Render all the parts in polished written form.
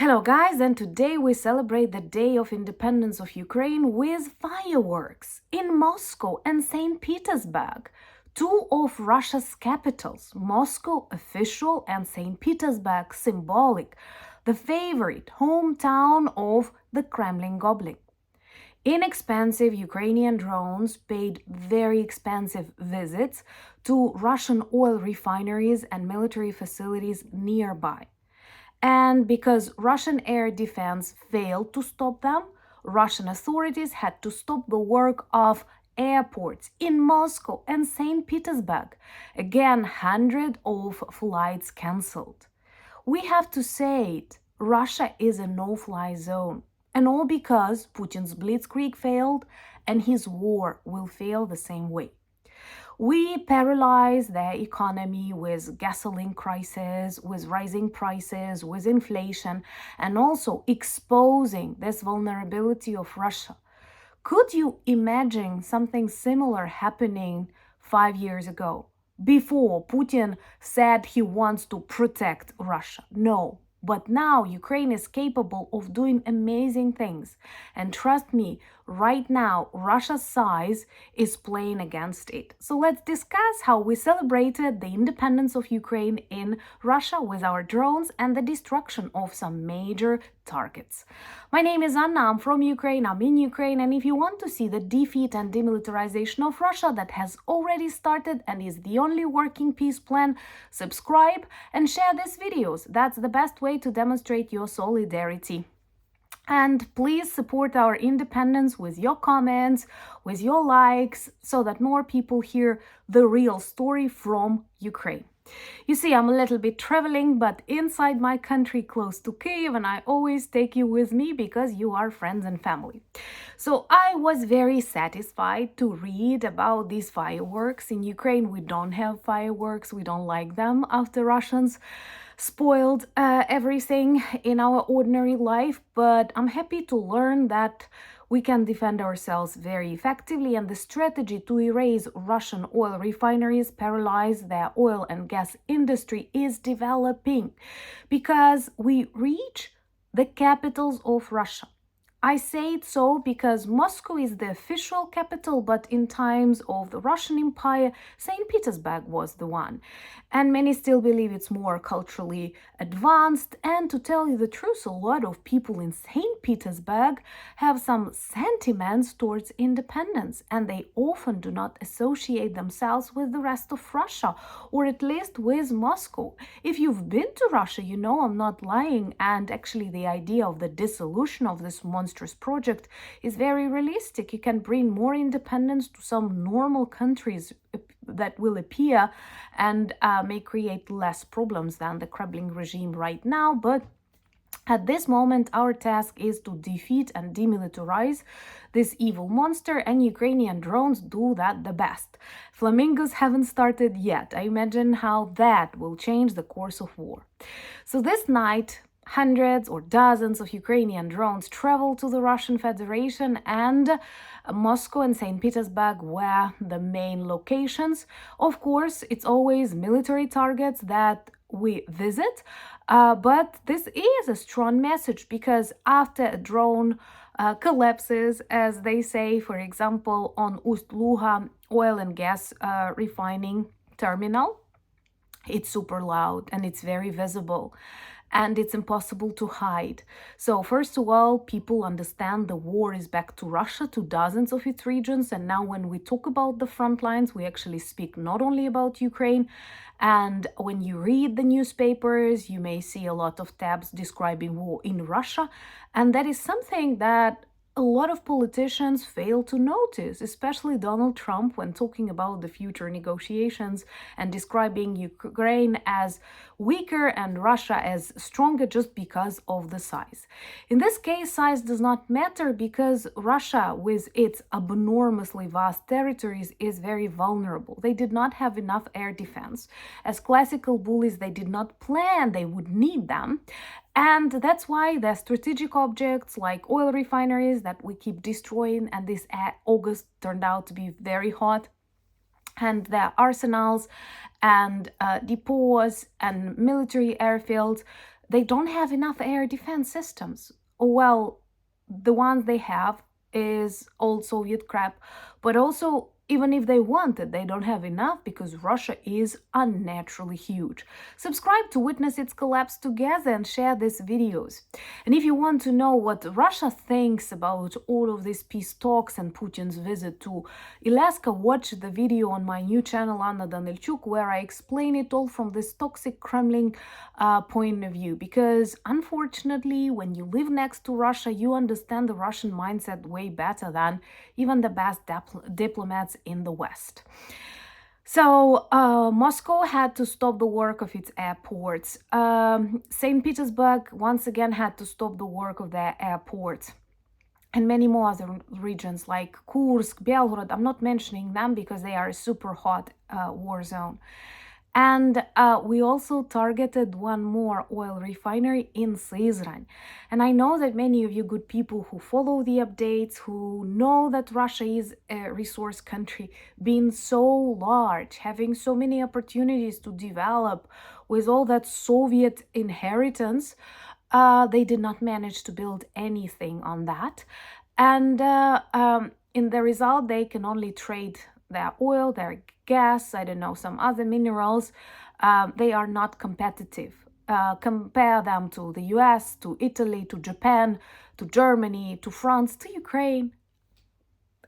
Hello guys, and today we celebrate the Day of Independence of Ukraine with fireworks in Moscow and St. Petersburg, two of Russia's capitals, Moscow official and St. Petersburg symbolic, the favorite hometown of the Kremlin Goblin. Inexpensive Ukrainian drones paid very expensive visits to Russian oil refineries and military facilities nearby. And because Russian air defense failed to stop them, Russian authorities had to stop the work of airports in Moscow and St. Petersburg. Again, hundreds of flights cancelled. We have to say it, Russia is a no-fly zone. And all because Putin's blitzkrieg failed and his war will fail the same way. We paralyze the economy with gasoline crisis, with rising prices, with inflation, and also exposing this vulnerability of Russia. Could you imagine something similar happening 5 years ago, before Putin said he wants to protect Russia? No. But now Ukraine is capable of doing amazing things. And trust me, right now, Russia's size is playing against it. So let's discuss how we celebrated the independence of Ukraine in Russia with our drones and the destruction of some major targets. My name is Anna, I'm from Ukraine, I'm in Ukraine, and if you want to see the defeat and demilitarization of Russia that has already started and is the only working peace plan, subscribe and share these videos. That's the best way to demonstrate your solidarity. And please support our independence with your comments, with your likes, so that more people hear the real story from Ukraine. You see, I'm a little bit traveling, but inside my country, close to Kyiv, and I always take you with me because you are friends and family. So I was very satisfied to read about these fireworks. In Ukraine, we don't have fireworks. We don't like them after Russians spoiled everything in our ordinary life, but I'm happy to learn that we can defend ourselves very effectively, and the strategy to erase Russian oil refineries, paralyze their oil and gas industry is developing because we reach the capitals of Russia. I say it so because Moscow is the official capital, but in times of the Russian Empire, St. Petersburg was the one. And many still believe it's more culturally advanced. And to tell you the truth, a lot of people in St. Petersburg have some sentiments towards independence, and they often do not associate themselves with the rest of Russia, or at least with Moscow. If you've been to Russia, you know I'm not lying, and actually the idea of the dissolution of this monstrous project is very realistic. You can bring more independence to some normal countries that will appear and may create less problems than the Kremlin regime right now, but at this moment, our task is to defeat and demilitarize this evil monster, and Ukrainian drones do that the best. Flamingos haven't started yet. I imagine how that will change the course of war. So this night, hundreds or dozens of Ukrainian drones traveled to the Russian Federation, and Moscow and St. Petersburg were the main locations. Of course, it's always military targets that we visit, but this is a strong message because after a drone collapses, as they say, for example, on UST-LUGA oil and gas refining terminal, it's super loud and it's very visible. And it's impossible to hide. So first of all, people understand the war is back to Russia, to dozens of its regions. And now when we talk about the front lines, we actually speak not only about Ukraine. And when you read the newspapers, you may see a lot of tabs describing war in Russia. And that is something that a lot of politicians fail to notice, especially Donald Trump, when talking about the future negotiations and describing Ukraine as weaker and Russia as stronger just because of the size. In this case, size does not matter because Russia, with its abnormously vast territories, is very vulnerable. They did not have enough air defense. As classical bullies, they did not plan they would need them. And that's why the strategic objects like oil refineries that we keep destroying, and this August turned out to be very hot, and their arsenals and depots and military airfields, they don't have enough air defense systems. Well, the ones they have is old Soviet crap, but also even if they wanted, they don't have enough because Russia is unnaturally huge. Subscribe to witness its collapse together and share these videos. And if you want to know what Russia thinks about all of these peace talks and Putin's visit to Alaska, watch the video on my new channel Anna Danilchuk, where I explain it all from this toxic Kremlin point of view. Because unfortunately, when you live next to Russia, you understand the Russian mindset way better than even the best diplomats in the West. So Moscow had to stop the work of its airports. St. Petersburg once again had to stop the work of their airports. And many more other regions like Kursk, Belgorod. I'm not mentioning them because they are a super hot war zone. And we also targeted one more oil refinery in Sызrань. And I know that many of you good people who follow the updates, who know that Russia is a resource country, being so large, having so many opportunities to develop with all that Soviet inheritance, they did not manage to build anything on that. And in the result, they can only trade their oil, their gas, I don't know, some other minerals. They are not competitive. Compare them to the US, to Italy, to Japan, to Germany, to France, to Ukraine.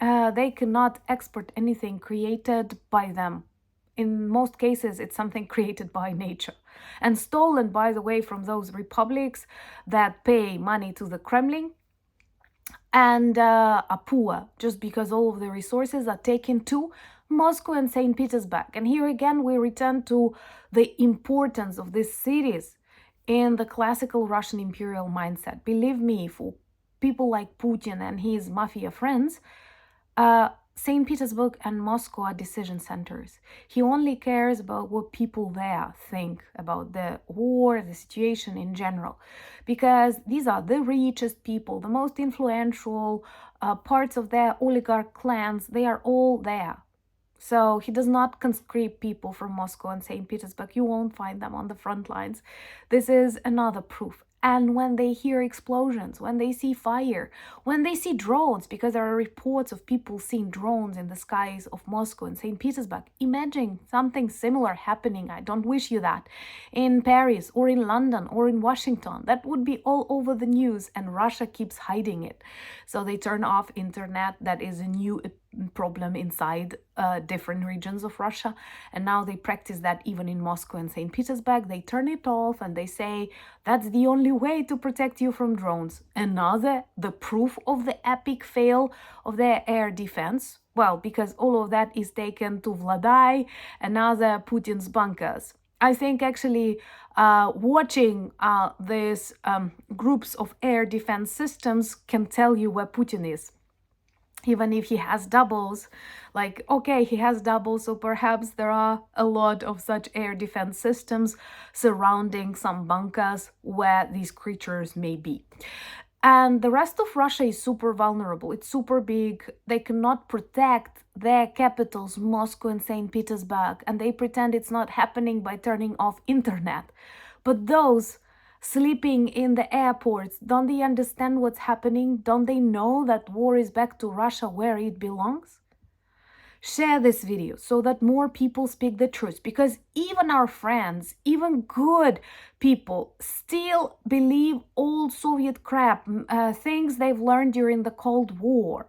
They cannot export anything created by them. In most cases, it's something created by nature and stolen, by the way, from those republics that pay money to the Kremlin and are poor just because all of the resources are taken to Moscow and St. Petersburg. And here again, we return to the importance of these cities in the classical Russian imperial mindset. Believe me, for people like Putin and his mafia friends, St. Petersburg and Moscow are decision centers. He only cares about what people there think about the war, the situation in general, because these are the richest people, the most influential parts of their oligarch clans. They are all there. So he does not conscript people from Moscow and St. Petersburg. You won't find them on the front lines. This is another proof. And when they hear explosions, when they see fire, when they see drones, because there are reports of people seeing drones in the skies of Moscow and St. Petersburg, imagine something similar happening, I don't wish you that, in Paris or in London or in Washington. That would be all over the news, and Russia keeps hiding it. So they turn off internet. That is a new problem inside different regions of Russia, and now they practice that even in Moscow and St. Petersburg. They turn it off and they say that's the only way to protect you from drones. Another, the proof of the epic fail of their air defense, well, because all of that is taken to Vladai and other Putin's bunkers. I think actually watching these groups of air defense systems can tell you where Putin is. Even if he has doubles, like, okay, he has doubles, so perhaps there are a lot of such air defense systems surrounding some bunkers where these creatures may be. And the rest of Russia is super vulnerable. It's super big. They cannot protect their capitals, Moscow and St. Petersburg, and they pretend it's not happening by turning off internet. But those sleeping in the airports, don't they understand what's happening? Don't they know that war is back to Russia where it belongs? Share this video so that more people speak the truth, because even our friends, even good people, still believe old Soviet crap, things they've learned during the Cold War.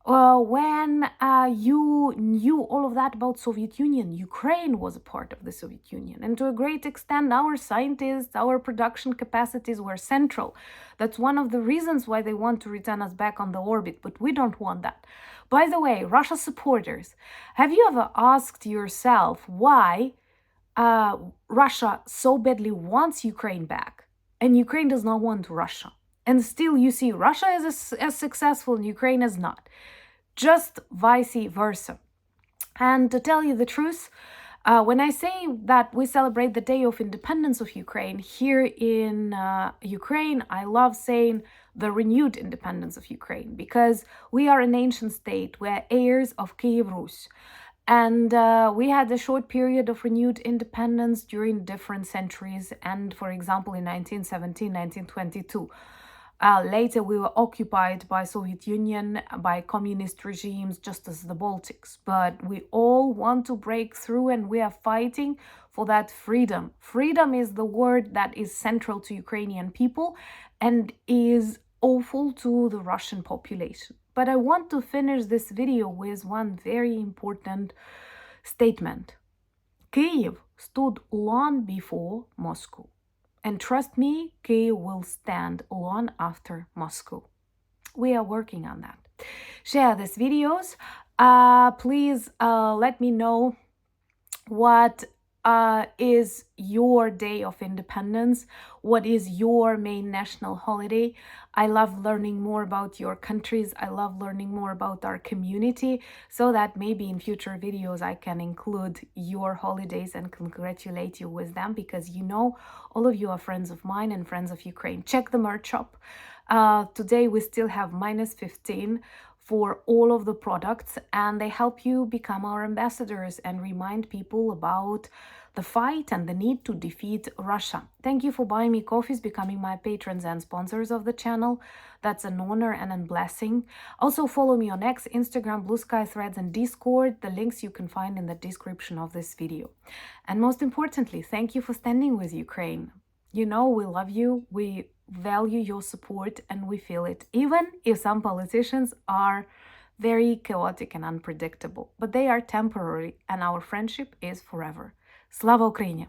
When you knew all of that about Soviet Union, Ukraine was a part of the Soviet Union. And to a great extent, our scientists, our production capacities were central. That's one of the reasons why they want to return us back on the orbit, but we don't want that. By the way, Russia supporters, have you ever asked yourself why Russia so badly wants Ukraine back and Ukraine does not want Russia? And still you see Russia is as successful and Ukraine is not. Just vice versa. And to tell you the truth, when I say that we celebrate the Day of Independence of Ukraine, here in Ukraine, I love saying the renewed independence of Ukraine, because we are an ancient state. We're heirs of Kiev Rus. And we had a short period of renewed independence during different centuries. And for example, in 1917, 1922. Later, we were occupied by Soviet Union, by communist regimes, just as the Baltics. But we all want to break through, and we are fighting for that freedom. Freedom is the word that is central to Ukrainian people and is awful to the Russian population. But I want to finish this video with one very important statement. Kyiv stood long before Moscow. And trust me, Kyiv will stand long after Moscow. We are working on that. Share these videos. Please let me know what is your day of independence, what is your main national holiday. I love learning more about your countries. I love learning more about our community, so that maybe in future videos I can include your holidays and congratulate you with them, because you know all of you are friends of mine and friends of Ukraine. Check the merch shop. Today we still have -15 for all of the products, and they help you become our ambassadors and remind people about the fight and the need to defeat Russia. Thank you for buying me coffees, becoming my patrons and sponsors of the channel. That's an honor and a blessing. Also follow me on X, Instagram, Blue Sky, Threads, and Discord. The links you can find in the description of this video. And most importantly, thank you for standing with Ukraine. You know, we love you, we value your support, and we feel it, even if some politicians are very chaotic and unpredictable. But they are temporary, and our friendship is forever. Slava Ukraini!